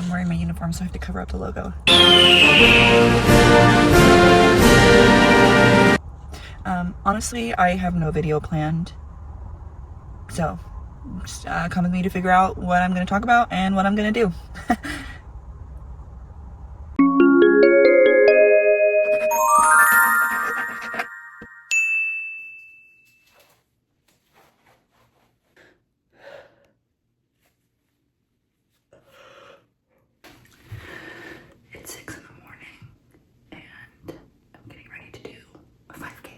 I'm wearing my uniform, so I have to cover up the logo. Honestly, I have no video planned. So, just come with me to figure out what I'm going to talk about and what I'm going to do. It's 6 in the morning, and I'm getting ready to do a 5K.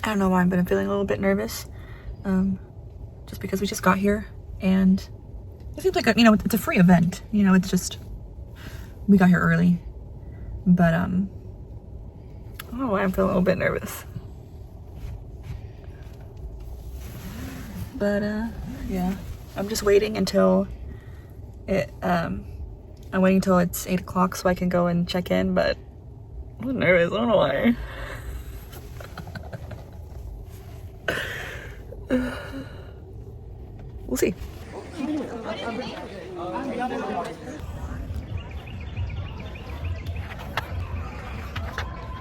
I don't know why, but I'm feeling a little bit nervous, just because we just got here, and it seems like it's a free event. It's just we got here early, but I don't know why I'm feeling a little bit nervous. But yeah, I'm just waiting until I'm waiting until it's 8 o'clock so I can go and check in. But I'm nervous. I don't know why. We'll see.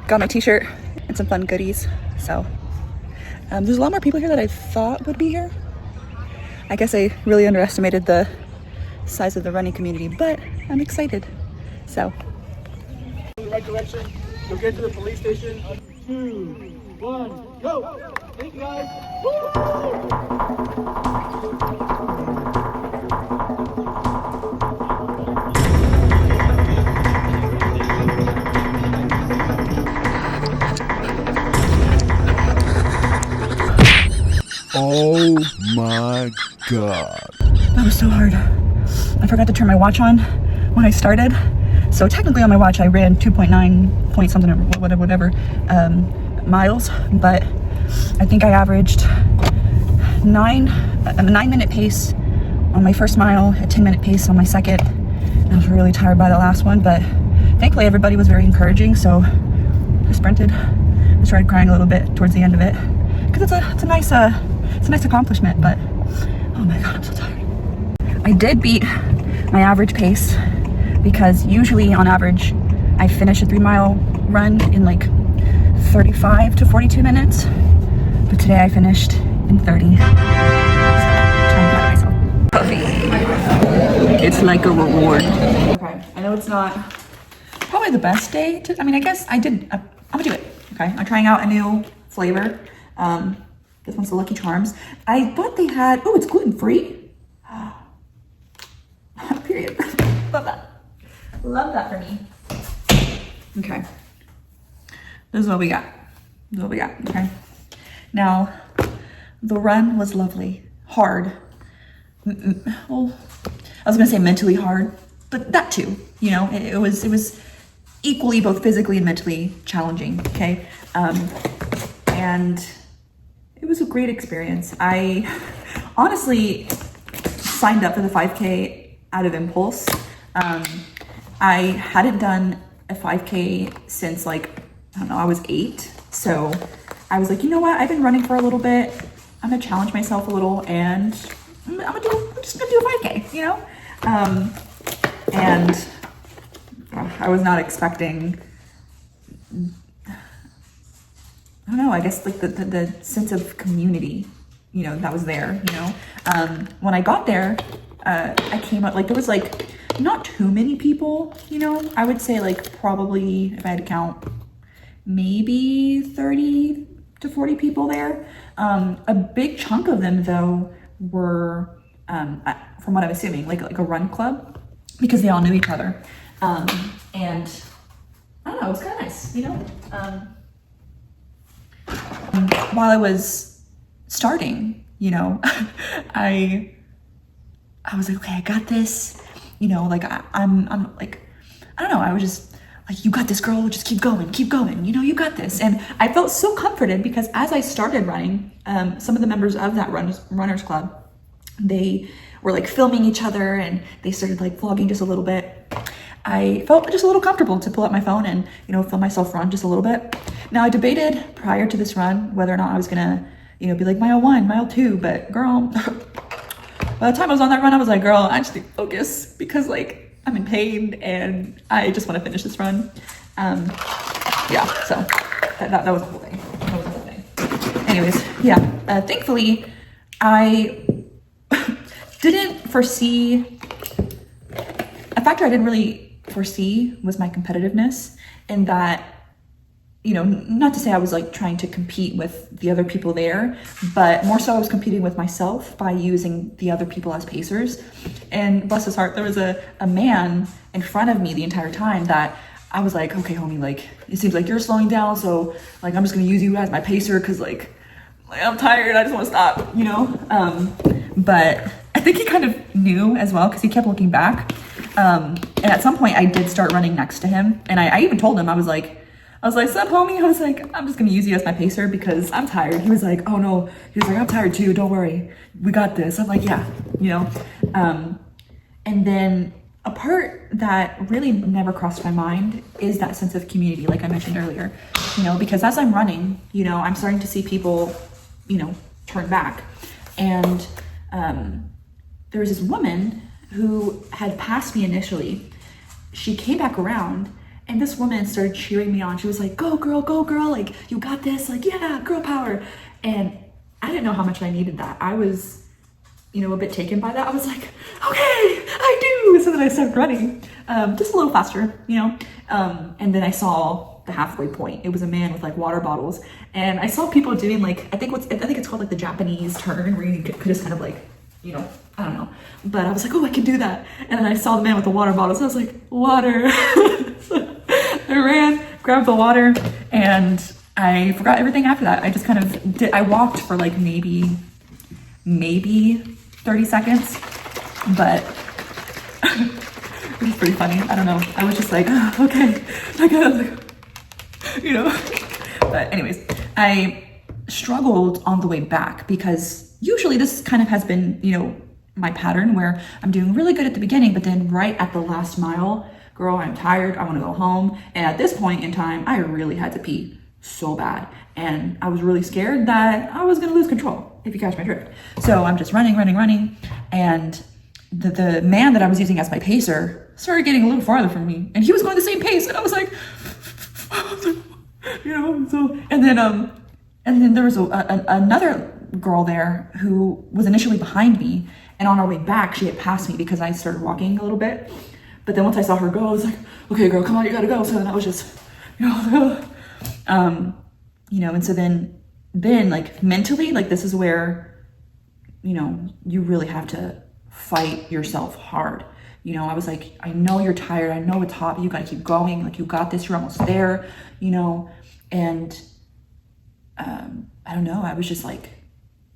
Got my t-shirt and some fun goodies. So there's a lot more people here that I thought would be here. I guess I really underestimated the size of the running community, but I'm excited. So in the right direction, you'll get to the police station. 2, 1, go! Thank you guys. Oh my god. That was so hard. I forgot to turn my watch on when I started. So technically on my watch I ran 2.9 point something or whatever miles, but I think I averaged a 9-minute pace on my first mile, a 10-minute pace on my second. I was really tired by the last one, but thankfully everybody was very encouraging, so I sprinted. I started crying a little bit towards the end of it because it's a nice accomplishment, but oh my god, I'm so tired. I did beat my average pace because usually on average I finish a 3-mile run in like 35 to 42 minutes, but today I finished in 30. So I'm proud of myself. Coffee. It's like a reward. Okay, I know it's not probably the best day to, I mean, I guess I'm gonna do it. Okay, I'm trying out a new flavor. This one's the Lucky Charms. I thought they had, oh, it's gluten-free. Period. Love that. Love that for me. Okay. This is what we got. This is what we got, okay? Now, the run was lovely. Hard. Well, I was gonna say mentally hard, but that too, you know, it was equally both physically and mentally challenging, okay? And it was a great experience. I honestly signed up for the 5K out of impulse. I hadn't done a 5K since like, I don't know, I was 8. So I was like, you know what? I've been running for a little bit. I'm gonna challenge myself a little and I'm just gonna do a 5K, you know? And I was not expecting, I don't know, I guess like the sense of community, you know, that was there, you know? When I got there, I came up, like there was like not too many people, you know? I would say like probably, if I had to count, maybe 30 to 40 people there. A big chunk of them though were, from what I'm assuming, like a run club, because they all knew each other. And I don't know, it was kind of nice, you know? While I was starting, you know, I was like, okay, I got this, you know, like I'm like, I don't know, I was just like, you got this, girl, just keep going, you know, you got this. And I felt so comforted because as I started running, some of the members of that runners club, they were like filming each other and they started like vlogging just a little bit. I felt just a little comfortable to pull out my phone and, you know, film myself run just a little bit. Now I debated prior to this run whether or not I was gonna, you know, be like mile 1, mile 2, but girl, by the time I was on that run, I was like, girl, I just need to focus because like I'm in pain and I just want to finish this run. Yeah, so that was the whole thing. That was the whole thing. Anyways, yeah, thankfully I didn't foresee, a factor I didn't really foresee was my competitiveness, and that, you know, not to say I was like trying to compete with the other people there, but more so I was competing with myself by using the other people as pacers. And bless his heart, there was a man in front of me the entire time that I was like, okay, homie, like, it seems like you're slowing down, so like, I'm just gonna use you as my pacer because like I'm tired, I just want to stop, you know? But I think he kind of knew as well because he kept looking back. And at some point I did start running next to him, and I even told him, I was like, sup homie? I was like, I'm just gonna use you as my pacer because I'm tired. He was like, oh no. He was like, I'm tired too, don't worry. We got this. I'm like, yeah, you know? And then a part that really never crossed my mind is that sense of community, like I mentioned earlier, you know, because as I'm running, you know, I'm starting to see people, you know, turn back. And there was this woman who had passed me initially. She came back around and this woman started cheering me on. She was like, go girl, like you got this, like, yeah, girl power. And I didn't know how much I needed that. I was, you know, a bit taken by that. I was like, okay, I do. So then I started running, just a little faster, you know? And then I saw the halfway point. It was a man with like water bottles. And I saw people doing like, I think it's called like the Japanese turn where you could just kind of like, you know, I don't know. But I was like, oh, I can do that. And then I saw the man with the water bottles. I was like, water. So I ran, grabbed the water, and I forgot everything after that. I just kind of I walked for like maybe 30 seconds, but it was pretty funny. I don't know. I was just like, oh, okay, I gotta, you know. But anyways, I struggled on the way back because usually this kind of has been, you know, my pattern where I'm doing really good at the beginning, but then right at the last mile, girl, I'm tired, I want to go home. And at this point in time, I really had to pee so bad. And I was really scared that I was going to lose control, if you catch my drift. So I'm just running. And the man that I was using as my pacer started getting a little farther from me. And he was going the same pace. And I was like, you know, so, and then there was another girl there who was initially behind me. And on our way back, she had passed me because I started walking a little bit. But then once I saw her go, I was like, okay, girl, come on, you gotta go. So then I was just, you know, and so then like mentally, like this is where, you know, you really have to fight yourself hard. You know, I was like, I know you're tired. I know it's hot, but you gotta keep going. Like, you got this, you're almost there, you know? And I don't know, I was just like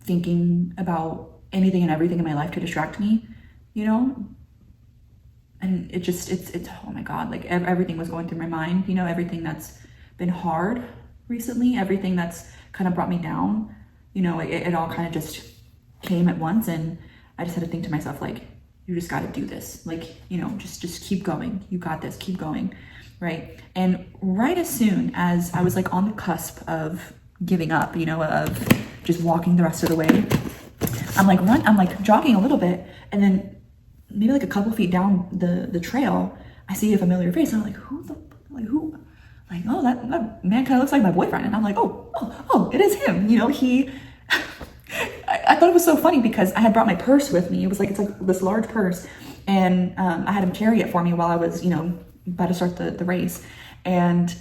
thinking about anything and everything in my life to distract me, you know? And it just, it's oh my God, like everything was going through my mind, you know, everything that's been hard recently, everything that's kind of brought me down, you know, it all kind of just came at once. And I just had to think to myself, like, you just got to do this. Like, you know, just keep going. You got this, keep going. Right. And right as soon as I was like on the cusp of giving up, you know, of just walking the rest of the way, I'm like jogging a little bit. And then maybe like a couple feet down the trail, I see a familiar face. And I'm like, who? Like, oh, that man kind of looks like my boyfriend. And I'm like, oh, it is him. You know, I thought it was so funny because I had brought my purse with me. It's like this large purse. And I had him carry it for me while I was, you know, about to start the race. And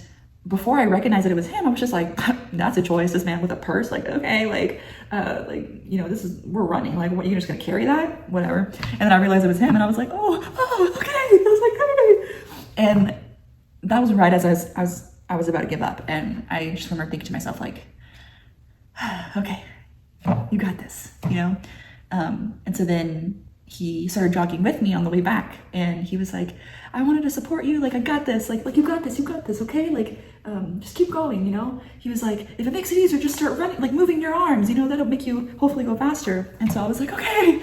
before I recognized that it was him, I was just like, that's a choice, this man with a purse. Like, okay, like, you know, we're running. Like, what, you're just gonna carry that? Whatever. And then I realized it was him and I was like, oh, okay. I was like, okay. And that was right as I was about to give up. And I just remember thinking to myself, like, okay, you got this, you know? And so then he started jogging with me on the way back and he was like, I wanted to support you. Like, I got this, like you got this, okay? Like, just keep going, you know? He was like, if it makes it easier, just start running, like moving your arms, you know, that'll make you hopefully go faster. And so I was like, okay,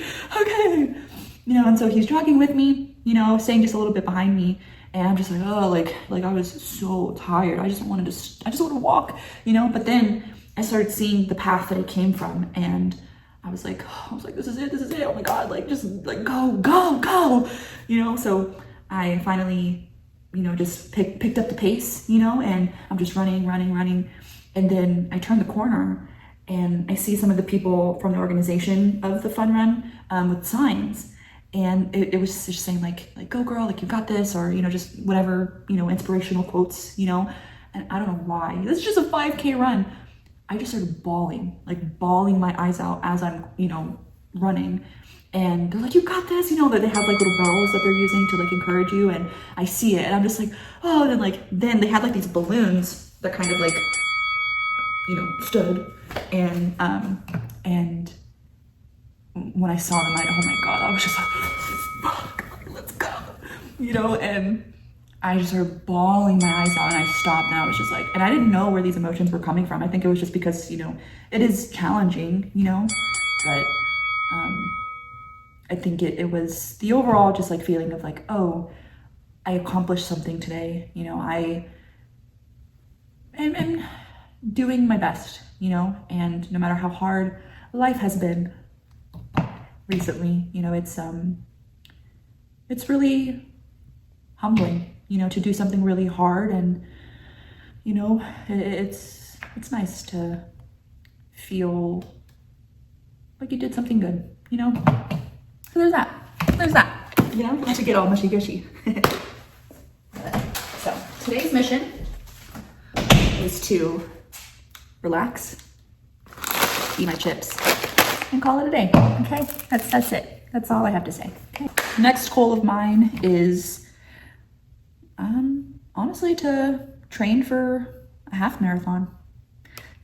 you know, and so he's jogging with me, you know, staying just a little bit behind me. And I'm just like, oh, like I was so tired. I just wanted to walk, you know? But then I started seeing the path that it came from. And I was like, this is it. Oh my God, like, just like, go, you know? So I finally, you know, just picked up the pace, you know, and I'm just running. And then I turn the corner and I see some of the people from the organization of the fun run with signs. And it was just saying like, go girl, like you got this, or, you know, just whatever, you know, inspirational quotes, you know. And I don't know why, this is just a 5K run. I just started bawling my eyes out as I'm, you know, running. And they're like, you got this, you know, that they have like little bells that they're using to like encourage you. And I see it and I'm just like, oh, and then they had like these balloons that kind of like, you know, stood. And when I saw them, oh my God, I was just like, fuck, let's go, you know. And I just started bawling my eyes out and I stopped and I was just like, and I didn't know where these emotions were coming from. I think it was just because, you know, it is challenging, you know, but I think it was the overall just like feeling of like, oh, I accomplished something today, you know, I am doing my best, you know, and no matter how hard life has been recently, you know, it's really humbling, you know, to do something really hard. And, you know, it's nice to feel like you did something good, you know. So there's that, you know, not to get all mushy-gushy. So today's mission is to relax, eat my chips, and call it a day. Okay, that's it. That's all I have to say. Okay. Next goal of mine is honestly to train for a half marathon.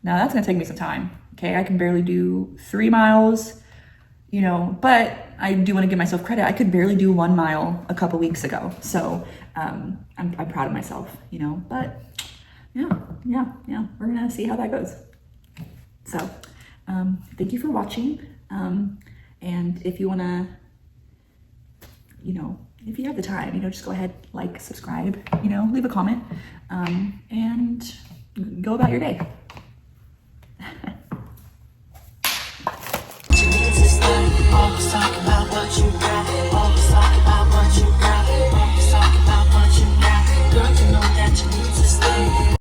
Now that's gonna take me some time. Okay, I can barely do 3 miles, you know, but I do want to give myself credit. I could barely do 1 mile a couple weeks ago. So I'm proud of myself, you know, but yeah, we're gonna see how that goes. So thank you for watching. And if you wanna you know, if you have the time, you know, just go ahead, like, subscribe, you know, leave a comment, and go about your day. Always talk about what you got.